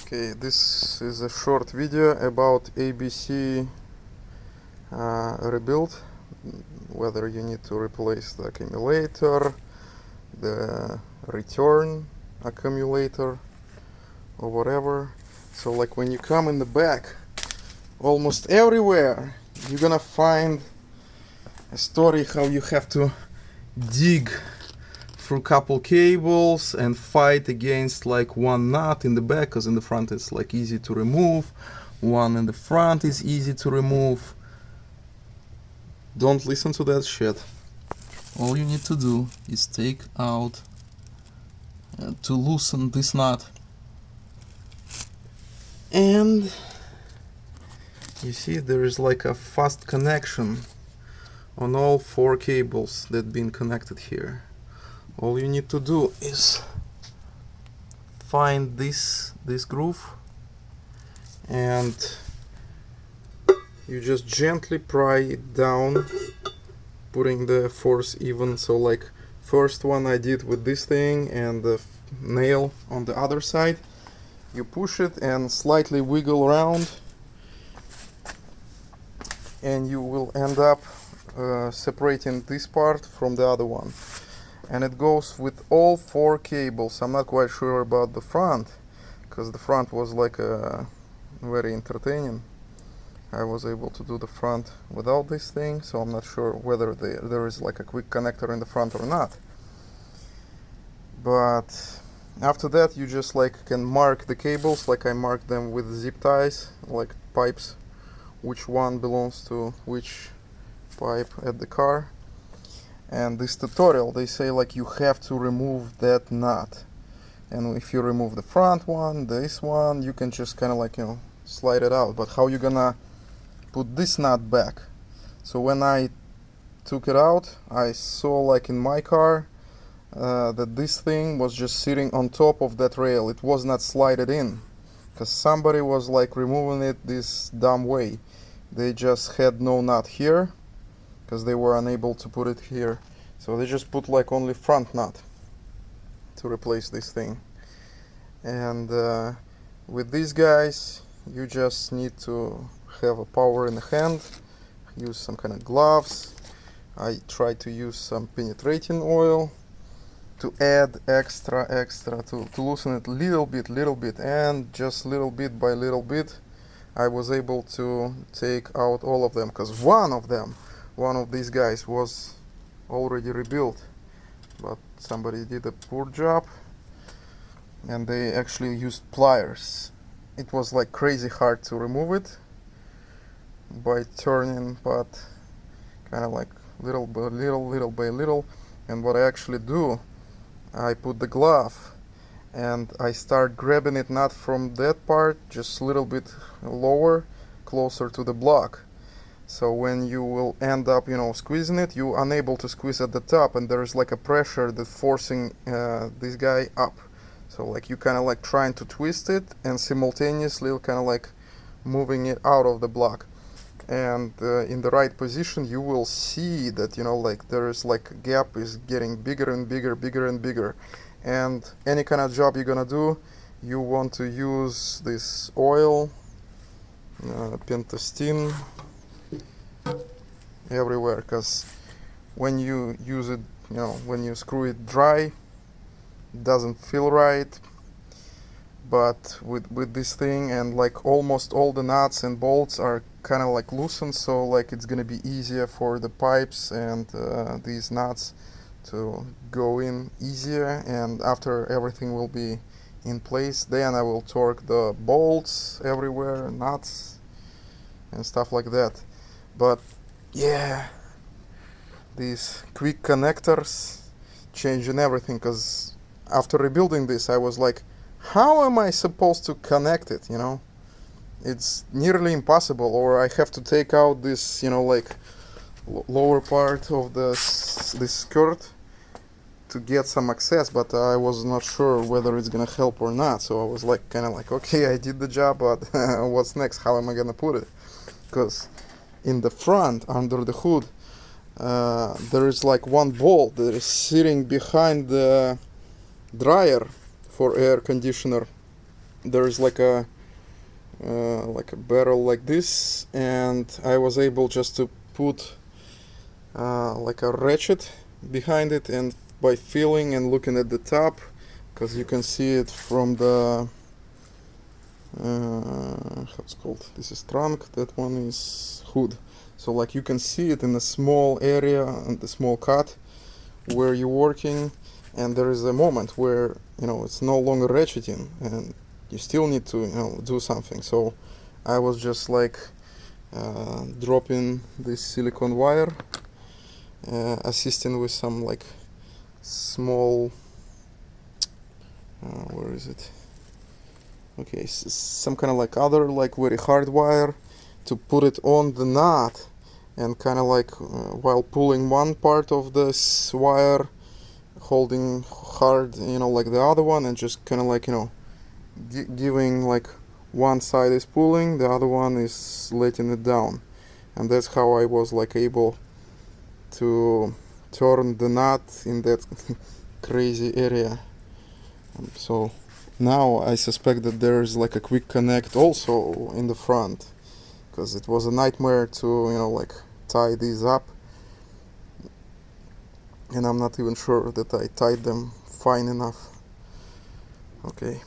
Okay, this is a short video about ABC rebuild, whether you need to replace the accumulator, the return accumulator, or whatever. So like when you come in the back, almost everywhere you're gonna find a story how you have to dig through couple cables and fight against like one nut in the back, because in the front it's like easy to remove, one in the front is easy to remove. Don't listen to that shit. All you need to do is take out to loosen this nut, and you see there is like a fast connection on all four cables that been connected here. All you need to do is find this groove, and you just gently pry it down, putting the force even. So like first one I did with this thing and the nail on the other side. You push it and slightly wiggle around, and you will end up separating this part from the other one. And it goes with all four cables. I'm not quite sure about the front, because the front was like very entertaining. I was able to do the front without this thing, so I'm not sure whether there is like a quick connector in the front or not. But after that you just like can mark the cables, like I marked them with zip ties, like pipes, which one belongs to which pipe at the car. And this tutorial, they say like you have to remove that nut, and if you remove the front one, this one, you can just kind of like, you know, slide it out. But how you gonna put this nut back? So when I took it out, I saw like in my car that this thing was just sitting on top of that rail. It was not slided in, because somebody was like removing it this dumb way. They just had no nut here, because they were unable to put it here, so they just put like only front nut to replace this thing. And with these guys you just need to have a power in the hand, use some kind of gloves. I try to use some penetrating oil to add extra to loosen it little bit, and just little bit by little bit I was able to take out all of them, because one of these guys was already rebuilt, but somebody did a poor job and they actually used pliers. It was like crazy hard to remove it by turning, but kind of like little by little. And what I actually do, I put the glove and I start grabbing it not from that part, just a little bit lower, closer to the block. So when you will end up, you know, squeezing it, you're unable to squeeze at the top, and there is like a pressure that's forcing this guy up. So like you kind of like trying to twist it and simultaneously kind of like moving it out of the block. And in the right position you will see that, you know, like there is like a gap is getting bigger and bigger. And any kind of job you're gonna do, you want to use this oil, pentastine, everywhere, because when you use it, you know, when you screw it dry, it doesn't feel right. But with this thing, and like almost all the nuts and bolts are kind of like loosened, so like it's gonna be easier for the pipes and these nuts to go in easier. And after everything will be in place, then I will torque the bolts everywhere, nuts and stuff like that. But yeah, these quick connectors changing everything, because after rebuilding this I was like, how am I supposed to connect it, you know? It's nearly impossible, or I have to take out this, you know, like lower part of this skirt to get some access, but I was not sure whether it's gonna help or not. So I was like kind of like, okay, I did the job, but what's next? How am I gonna put it? Because in the front, under the hood, there is like one bolt that is sitting behind the dryer for air conditioner, there's like a barrel like this, and I was able just to put like a ratchet behind it, and by feeling and looking at the top, because you can see it from the how it's called, this is trunk, that one is hood, so like you can see it in a small area and the small cut where you're working, and there is a moment where it's no longer ratcheting and you still need to do something. So I was just like dropping this silicone wire, assisting with some like small where is it, okay, some kind of like other like very hard wire to put it on the knot, and kind of like while pulling one part of this wire, holding hard like the other one, and just kind of like giving like one side is pulling, the other one is letting it down, and that's how I was like able to turn the knot in that crazy area. So now I suspect that there's like a quick connect also in the front, because it was a nightmare to like tie these up, and I'm not even sure that I tied them fine enough. Okay.